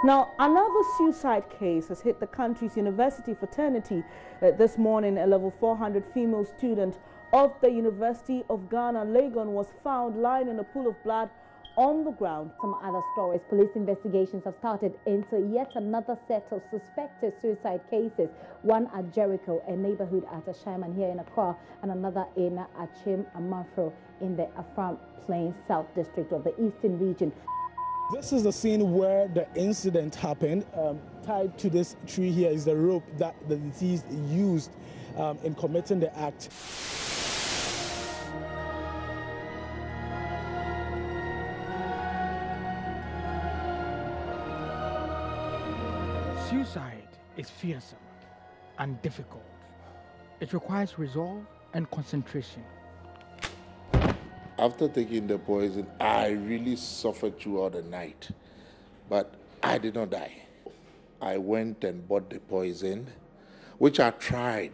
Now, another suicide case has hit the country's university fraternity. This morning, a level 400 female student of the University of Ghana, Legon, was found lying in a pool of blood on the ground. Some other stories. Police investigations have started into yet another set of suspected suicide cases. One at Jericho, a neighborhood at Ashaiman here in Accra, and another in Achim Amafro in the Afram Plains South District of the Eastern Region. This is the scene where the incident happened. Tied to this tree here is the rope that the deceased used in committing the act. Suicide is fearsome and difficult. It requires resolve and concentration. After taking the poison, I really suffered throughout the night, but I did not die. I went and bought the poison, which I tried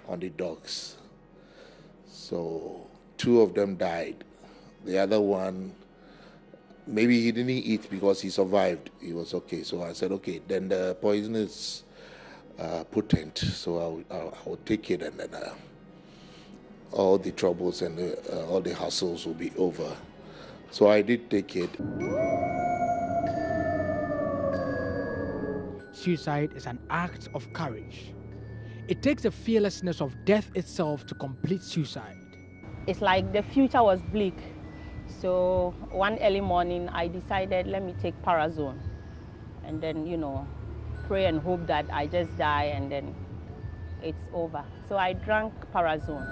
on the dogs. So 2 of them died. The other one, maybe he didn't eat because he survived. He was okay. So I said, okay, then the poison is potent, so I'll take it, and then all the troubles and all the hassles will be over. So I did take it. Suicide is an act of courage. It takes the fearlessness of death itself to complete suicide. It's like the future was bleak. So one early morning, I decided, let me take Parazone. And then, pray and hope that I just die and then it's over. So I drank Parazone.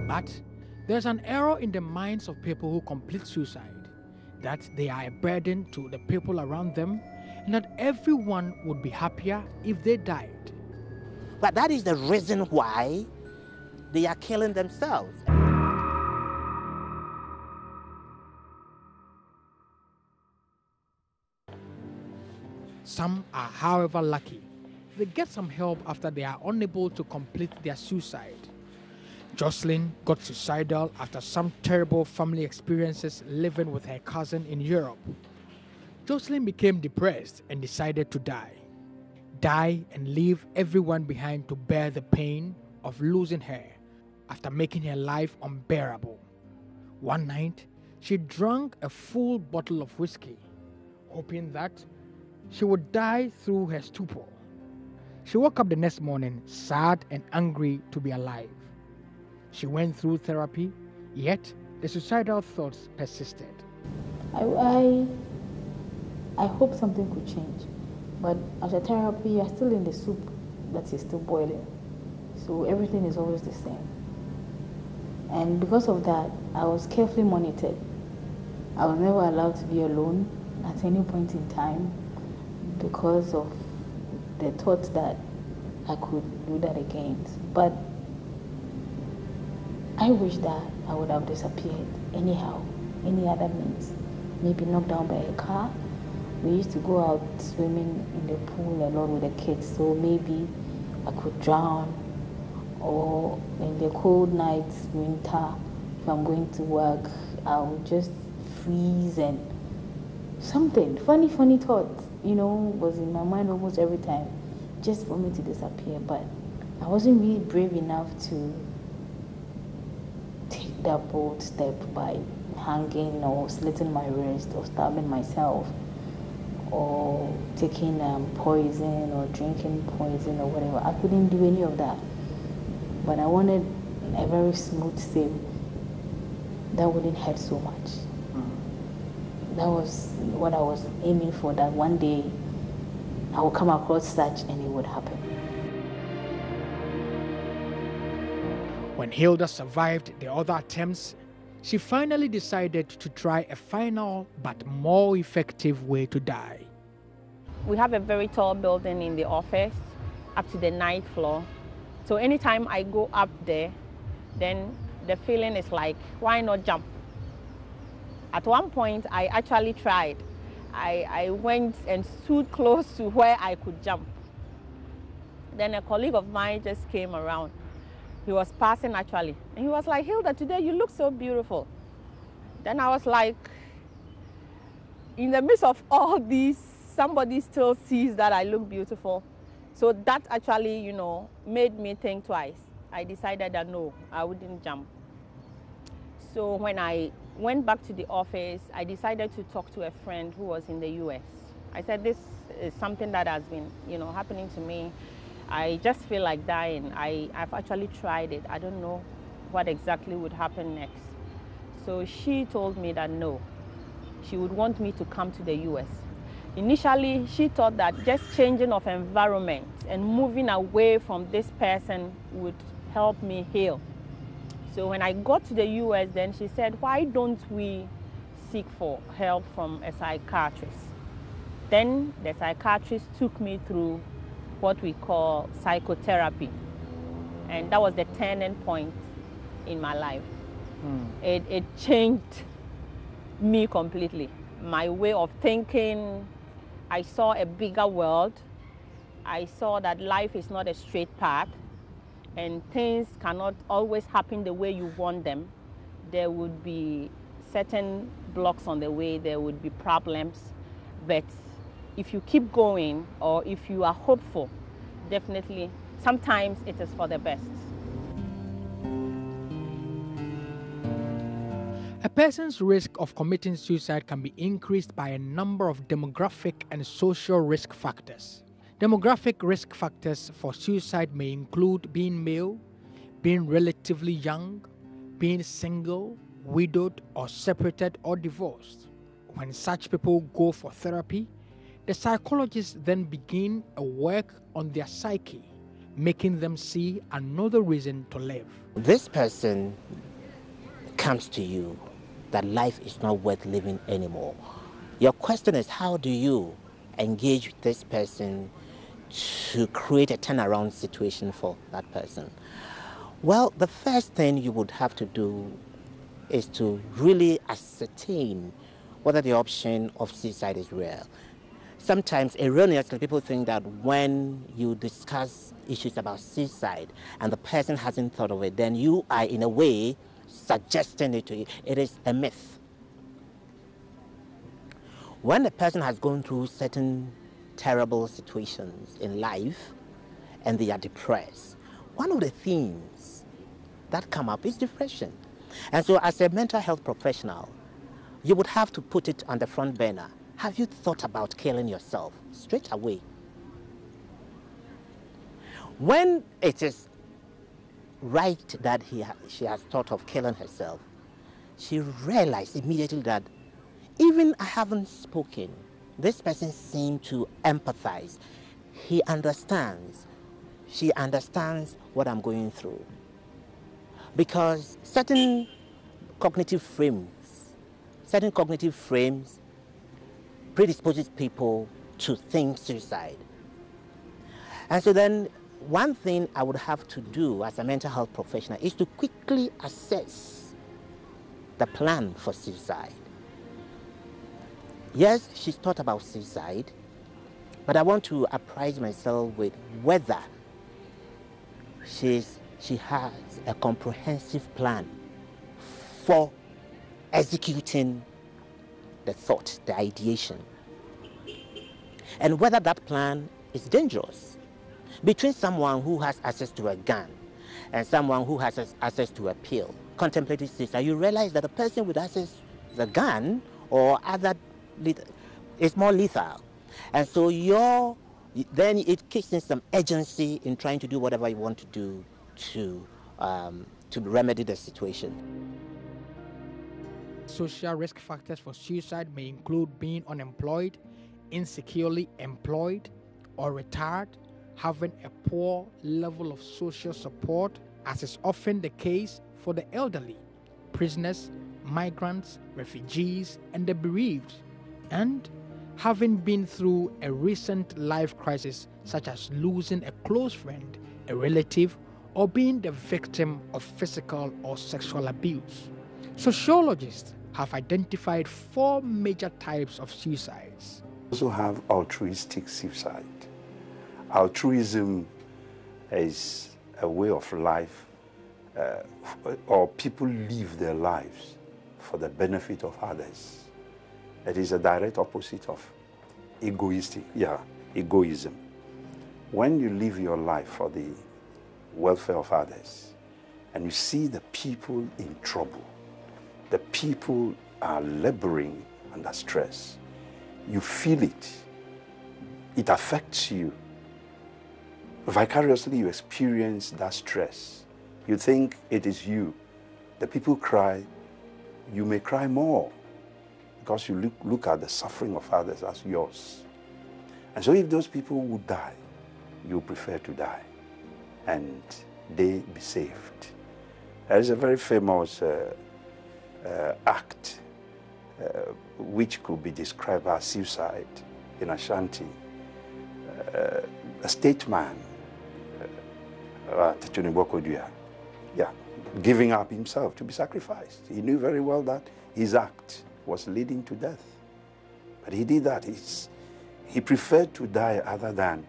But there's an error in the minds of people who complete suicide, that they are a burden to the people around them, and that everyone would be happier if they died. But that is the reason why they are killing themselves. Some are, however, lucky. They get some help after they are unable to complete their suicide. Jocelyn got suicidal after some terrible family experiences living with her cousin in Europe. Jocelyn became depressed and decided to die. Die and leave everyone behind to bear the pain of losing her after making her life unbearable. One night, she drank a full bottle of whiskey, hoping that she would die through her stupor. She woke up the next morning sad and angry to be alive. She went through therapy, yet the suicidal thoughts persisted. I hope something could change, but after therapy, you're still in the soup that is still boiling. So everything is always the same. And because of that, I was carefully monitored. I was never allowed to be alone at any point in time because of the thought that I could do that again. But I wish that I would have disappeared anyhow, any other means. Maybe knocked down by a car. We used to go out swimming in the pool a lot with the kids, so maybe I could drown. Or in the cold nights, winter, if I'm going to work, I would just freeze, and something, funny thoughts, was in my mind almost every time, just for me to disappear. But I wasn't really brave enough to take that bold step by hanging or slitting my wrist or stabbing myself or taking poison or drinking poison or whatever. I couldn't do any of that. But I wanted a very smooth save that wouldn't hurt so much. That was what I was aiming for, that one day I would come across such and it would happen. When Hilda survived the other attempts, she finally decided to try a final but more effective way to die. We have a very tall building in the office, up to the 9th floor. So anytime I go up there, then the feeling is like, why not jump? At one point, I actually tried. I went and stood close to where I could jump. Then a colleague of mine just came around. He was passing actually. And he was like, Hilda, today you look so beautiful. Then I was like, in the midst of all these, somebody still sees that I look beautiful. So that actually, you know, made me think twice. I decided that no, I wouldn't jump. So when I went back to the office, I decided to talk to a friend who was in the US. I said, this is something that has been, you know, happening to me. I just feel like dying. I've actually tried it. I don't know what exactly would happen next. So she told me that no, she would want me to come to the US. Initially, she thought that just changing of environment and moving away from this person would help me heal. So when I got to the US, then she said, why don't we seek for help from a psychiatrist? Then the psychiatrist took me through what we call psychotherapy. And that was the turning point in my life. It changed me completely. My way of thinking, I saw a bigger world. I saw that life is not a straight path and things cannot always happen the way you want them. There would be certain blocks on the way, there would be problems, but if you keep going or if you are hopeful, definitely, sometimes it is for the best. A person's risk of committing suicide can be increased by a number of demographic and social risk factors. Demographic risk factors for suicide may include being male, being relatively young, being single, widowed, or separated or divorced. When such people go for therapy, the psychologists then begin a work on their psyche, making them see another reason to live. This person comes to you that life is not worth living anymore. Your question is, how do you engage with this person to create a turnaround situation for that person? Well, the first thing you would have to do is to really ascertain whether the option of suicide is real. Sometimes erroneously people think that when you discuss issues about suicide and the person hasn't thought of it, then you are in a way suggesting it to you. It is a myth. When a person has gone through certain terrible situations in life and they are depressed, one of the themes that come up is depression. And so as a mental health professional, you would have to put it on the front burner. Have you thought about killing yourself? Straight away. When it is right that she has thought of killing herself, she realized immediately that even I haven't spoken, this person seemed to empathize. He understands. She understands what I'm going through. Because certain cognitive frames predisposes people to think suicide. And so then one thing I would have to do as a mental health professional is to quickly assess the plan for suicide. Yes, she's thought about suicide, but I want to apprise myself with whether she has a comprehensive plan for executing the thought, the ideation, and whether that plan is dangerous. Between someone who has access to a gun and someone who has access to a pill, contemplating suicide, you realize that the person with access to the gun or other is more lethal. And so then it kicks in some urgency in trying to do whatever you want to do to remedy the situation. Social risk factors for suicide may include being unemployed, insecurely employed, or retired, having a poor level of social support, as is often the case for the elderly, prisoners, migrants, refugees, and the bereaved, and having been through a recent life crisis such as losing a close friend, a relative, or being the victim of physical or sexual abuse. Sociologists have identified 4 major types of suicides. We also have altruistic suicide. Altruism is a way of life, or people live their lives for the benefit of others. It is a direct opposite of egoism. When you live your life for the welfare of others, and you see the people in trouble, the people are laboring under stress, you feel it. It affects you. Vicariously, you experience that stress. You think it is you. The people cry, you may cry more because you look at the suffering of others as yours. And so if those people would die, you prefer to die and they be saved. There is a very famous act which could be described as suicide in Ashanti. A statesman, giving up himself to be sacrificed. He knew very well that his act was leading to death. But he did that. He preferred to die other than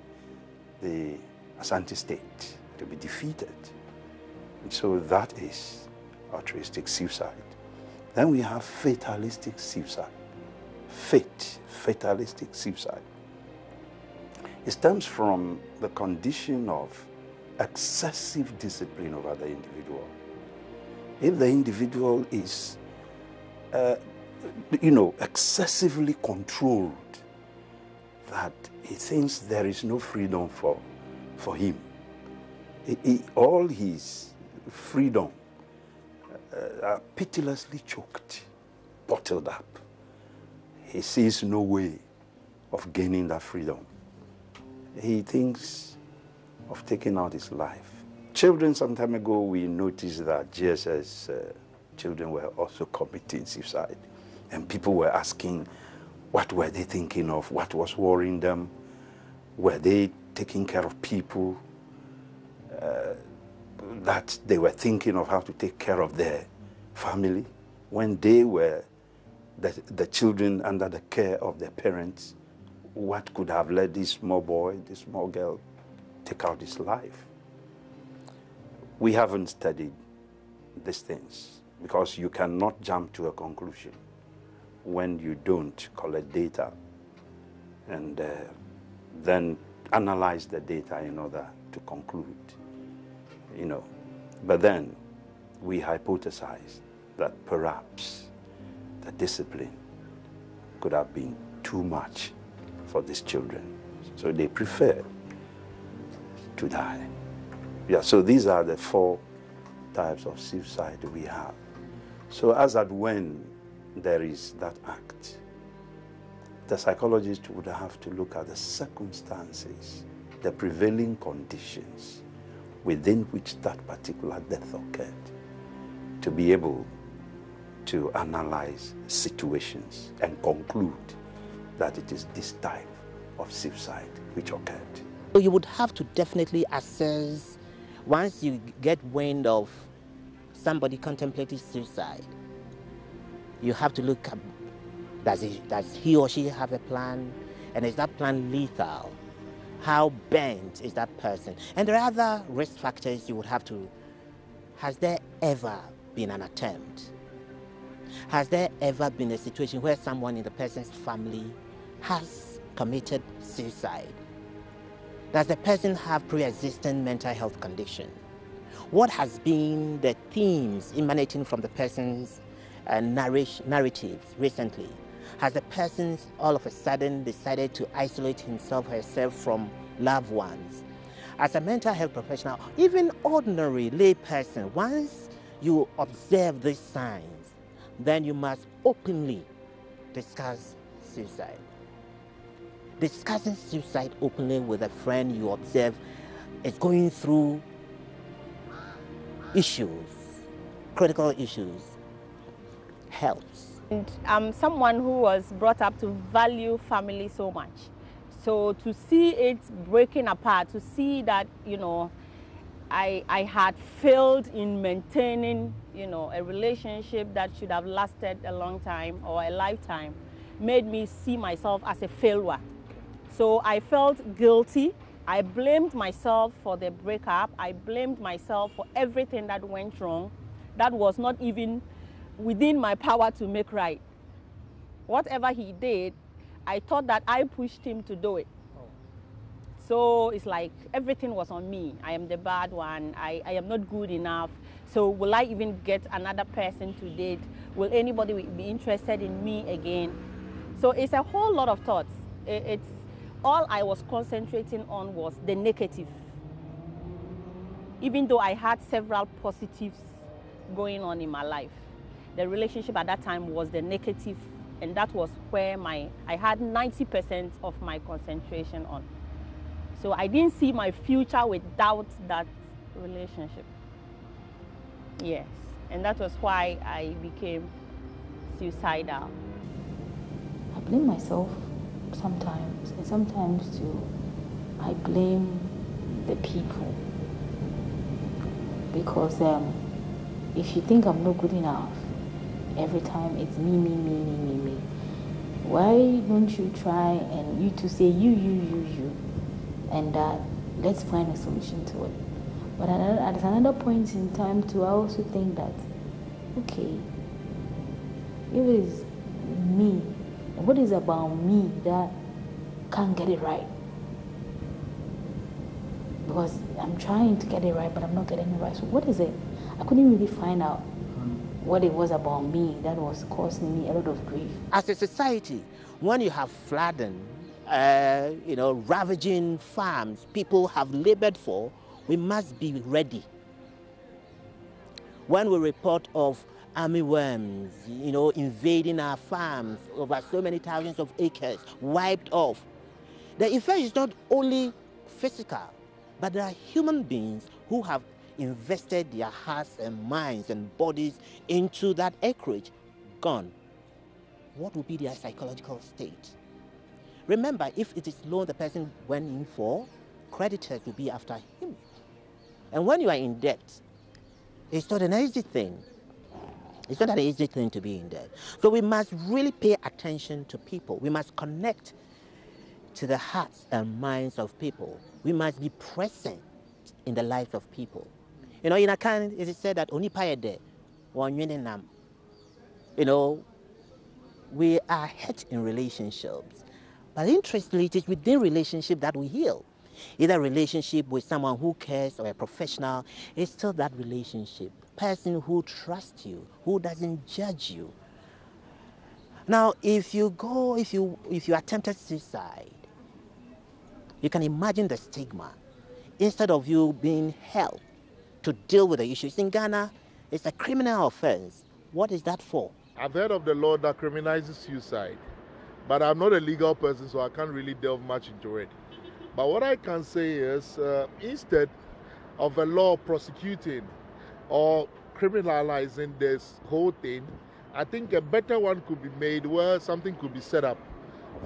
the Ashanti state to be defeated. And so that is altruistic suicide. Then we have fatalistic suicide. Fatalistic suicide. It stems from the condition of excessive discipline over the individual. If the individual is, excessively controlled, that he thinks there is no freedom for him. All his freedom are pitilessly choked, bottled up. He sees no way of gaining that freedom. He thinks of taking out his life. Children, some time ago, we noticed that GSS children were also committing suicide. And people were asking, what were they thinking of? What was worrying them? Were they taking care of people? That they were thinking of how to take care of their family when they were the children under the care of their parents. What could have let this small boy, this small girl, take out his life? We haven't studied these things because you cannot jump to a conclusion when you don't collect data and then analyze the data in order to conclude. But then we hypothesize that perhaps the discipline could have been too much for these children. So they prefer to die. Yeah, so these are the 4 types of suicide we have. So as at when there is that act, the psychologist would have to look at the circumstances, the prevailing conditions within which that particular death occurred, to be able to analyze situations and conclude that it is this type of suicide which occurred. So you would have to definitely assess, once you get wind of somebody contemplating suicide, you have to look at, does he or she have a plan? And is that plan lethal? How bent is that person? And there are other risk factors you would have to, has there ever been an attempt? Has there ever been a situation where someone in the person's family has committed suicide? Does the person have pre-existing mental health condition? What has been the themes emanating from the person's narratives recently? Has the person all of a sudden decided to isolate himself or herself from loved ones? As a mental health professional, even ordinary lay person, once you observe these signs, then you must openly discuss suicide. Discussing suicide openly with a friend you observe is going through issues, critical issues, helps. And I'm someone who was brought up to value family so much. So to see it breaking apart, to see that, I had failed in maintaining, a relationship that should have lasted a long time or a lifetime, made me see myself as a failure. So I felt guilty. I blamed myself for the breakup. I blamed myself for everything that went wrong. That was not even within my power to make right. whatever he did, I thought that I pushed him to do it. So it's like everything was on me. I am the bad one. I am not good enough. So will I even get another person to date? Will anybody be interested in me again? So it's a whole lot of thoughts. It's all I was concentrating on was the negative. Even though I had several positives going on in my life, the relationship at that time was the negative, and that was where I had 90% of my concentration on. So I didn't see my future without that relationship. Yes, and that was why I became suicidal. I blame myself sometimes, and sometimes too, I blame the people. Because if you think I'm not good enough, every time it's me, why don't you try and you to say you, and let's find a solution to it. But at another point in time too, I also think that, okay, if it is me, what is about me that can't get it right? Because I'm trying to get it right, but I'm not getting it right. So what is it? I couldn't really find out what it was about me that was causing me a lot of grief. As a society, when you have flooding, ravaging farms people have labored for, we must be ready. When we report of army worms, invading our farms, over so many thousands of acres wiped off, the effect is not only physical, but there are human beings who have invested their hearts and minds and bodies into that acreage, gone. What will be their psychological state? Remember, if it is loan the person went in for, creditors will be after him. And when you are in debt, it's not an easy thing. It's not an easy thing to be in debt. So we must really pay attention to people. We must connect to the hearts and minds of people. We must be present in the lives of people. In Akan, it is said that only payede, we are hurt in relationships. But interestingly, it is within relationship that we heal. Either relationship with someone who cares or a professional, it's still that relationship. Person who trusts you, who doesn't judge you. Now, if you attempted suicide, you can imagine the stigma. Instead of you being helped to deal with the issues in Ghana, it's a criminal offense. What is that for? I've heard of the law that criminalizes suicide, but I'm not a legal person, so I can't really delve much into it. But what I can say is, instead of a law prosecuting or criminalizing this whole thing, I think a better one could be made where something could be set up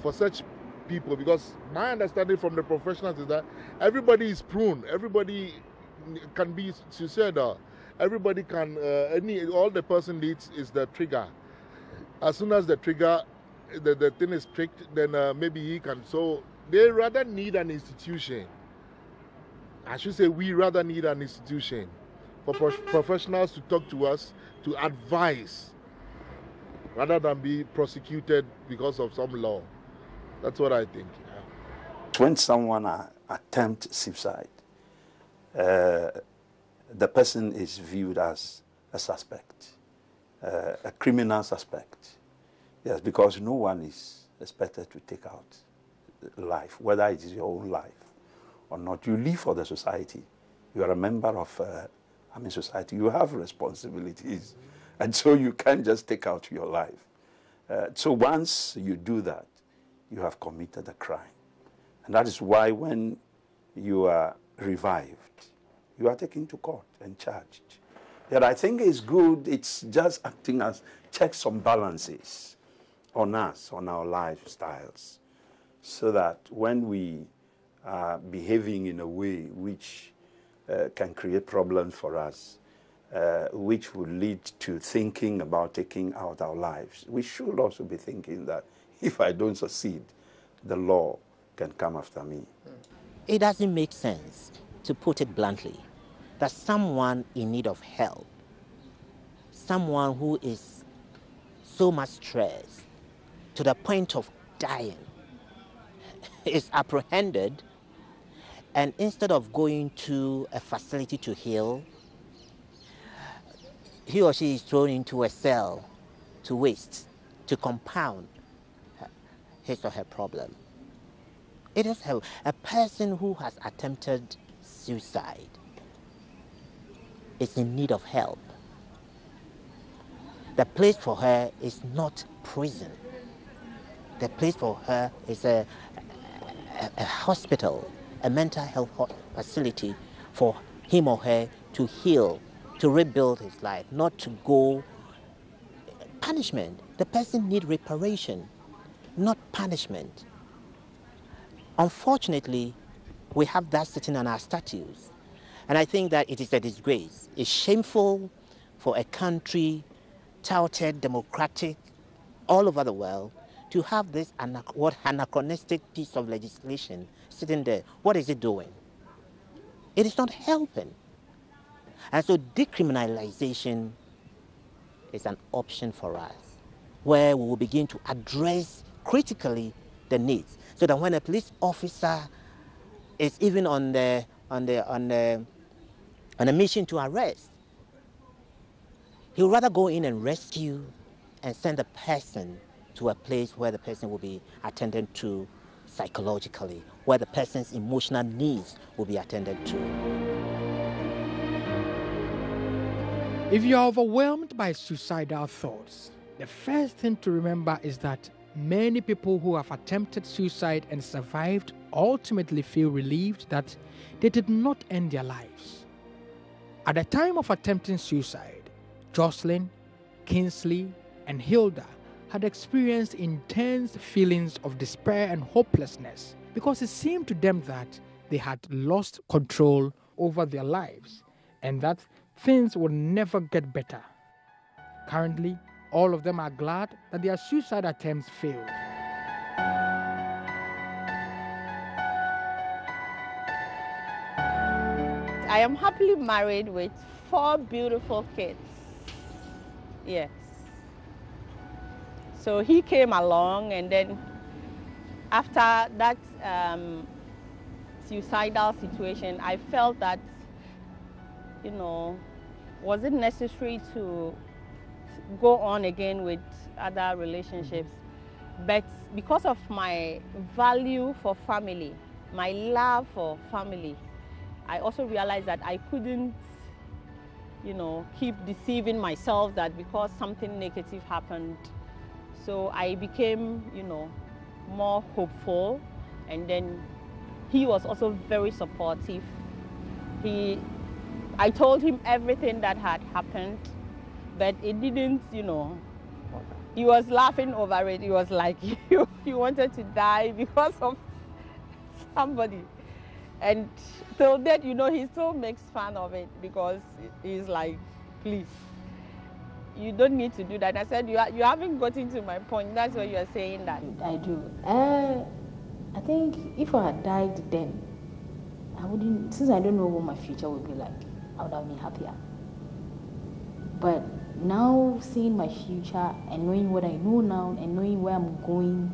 for such people, because my understanding from the professionals is that everybody is prone, everybody can be suicidal, everybody can, all the person needs is the trigger. As soon as the trigger, the thing is tricked, then maybe he can. So they rather need an institution. I should say we rather need an institution for professionals to talk to us, to advise, rather than be prosecuted because of some law. That's what I think. When someone attempts suicide, the person is viewed as a suspect, a criminal suspect. Yes, because no one is expected to take out life, whether it is your own life or not. You live for the society. You are a member of society. You have responsibilities, and so you can't just take out your life. So once you do that, you have committed a crime. And that is why when you are revived, you are taken to court and charged. Yet I think it's good, it's just acting as checks and balances on us, on our lifestyles, so that when we are behaving in a way which can create problems for us, which will lead to thinking about taking out our lives, we should also be thinking that if I don't succeed, the law can come after me. It doesn't make sense, to put it bluntly, that someone in need of help, someone who is so much stressed, to the point of dying is apprehended, and instead of going to a facility to heal, he or she is thrown into a cell to waste, to compound his or her problem. It is a person who has attempted suicide is in need of help. The place for her is not prison. The place for her is a hospital, a mental health facility for him or her to heal, to rebuild his life, not to go punishment. The person needs reparation, not punishment. Unfortunately, we have that sitting on our statutes. And I think that it is a disgrace. It's shameful for a country touted, democratic, all over the world, to have this anachronistic piece of legislation sitting there. What is it doing? It is not helping. And so decriminalization is an option for us, where we will begin to address critically the needs, so that when a police officer is even on a mission to arrest, he would rather go in and rescue and send the person to a place where the person will be attended to psychologically, where the person's emotional needs will be attended to. If you are overwhelmed by suicidal thoughts, the first thing to remember is that many people who have attempted suicide and survived ultimately feel relieved that they did not end their lives. At the time of attempting suicide, Jocelyn, Kingsley, and Hilda had experienced intense feelings of despair and hopelessness because it seemed to them that they had lost control over their lives and that things would never get better. Currently, all of them are glad that their suicide attempts failed. I am happily married with 4 beautiful kids. Yes. So he came along, and then after that suicidal situation, I felt that, was it necessary to go on again with other relationships? But because of my value for family, my love for family, I also realized that I couldn't, keep deceiving myself that because something negative happened. So I became, more hopeful. And then he was also very supportive. I told him everything that had happened, but it didn't, he was laughing over it. He was like, you wanted to die because of somebody. And till that, he still makes fun of it because he's like, please, you don't need to do that. I said, you haven't gotten to my point. That's why you are saying that. I do. I think if I had died then, I wouldn't, since I don't know what my future would be like, I would have been happier. But now seeing my future and knowing what I know now and knowing where I'm going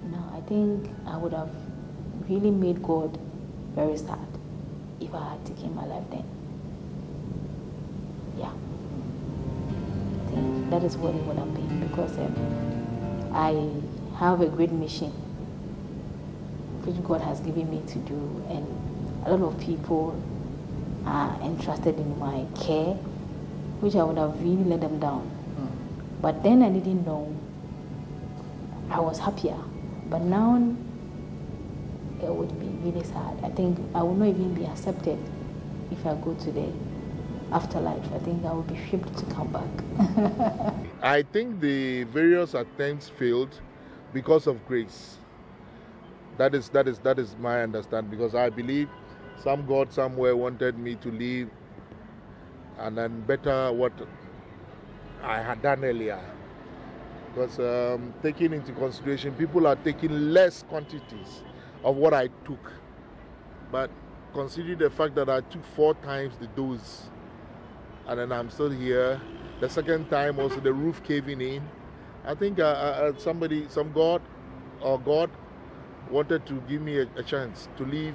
now, I think I would have really made God very sad if I had taken my life then. Yeah. I think that is what it would have been, because I have a great mission which God has given me to do, and a lot of people are interested in my care, which I would have really let them down. But then I didn't know. I was happier. But now it would be really sad. I think I would not even be accepted if I go to the afterlife. I think I would be shipped to come back. I think the various attempts failed because of grace. That is my understanding, because I believe some God somewhere wanted me to live and then better what I had done earlier. Because taking into consideration, people are taking less quantities of what I took. But considering the fact that I took 4 times the dose, and then I'm still here. The second time also the roof caving in, I think some God wanted to give me a chance to live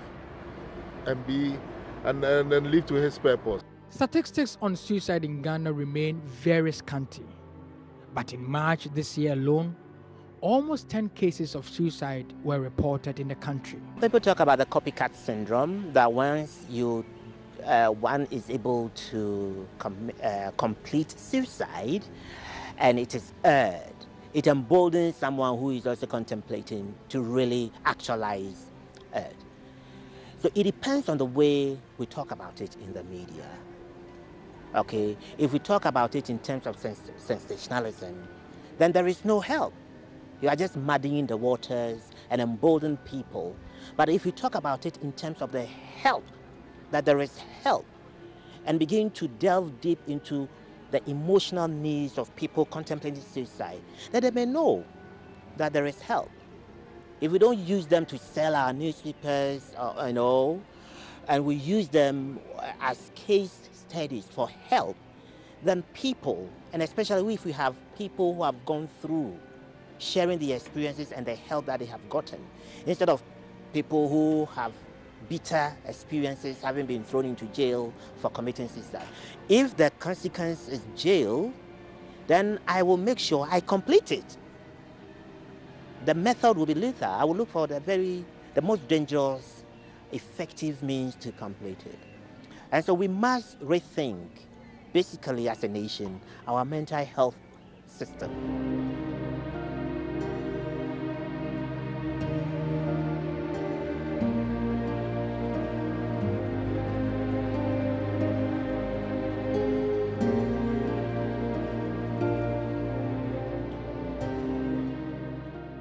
and live to his purpose. Statistics on suicide in Ghana remain very scanty. But in March this year alone, almost 10 cases of suicide were reported in the country. People talk about the copycat syndrome, that once one is able to complete suicide and it is urged, it emboldens someone who is also contemplating to really actualize it. So it depends on the way we talk about it in the media. Okay, if we talk about it in terms of sensationalism, then there is no help. You are just muddying the waters and emboldening people. But if we talk about it in terms of the help, that there is help, and begin to delve deep into the emotional needs of people contemplating suicide, then they may know that there is help. If we don't use them to sell our newspapers, and we use them as case studies for help, then people, and especially if we have people who have gone through sharing the experiences and the help that they have gotten, instead of people who have bitter experiences having been thrown into jail for committing suicide. If the consequence is jail, then I will make sure I complete it. The method will be lethal. I will look for the most dangerous, effective means to complete it. And so we must rethink, basically as a nation, our mental health system.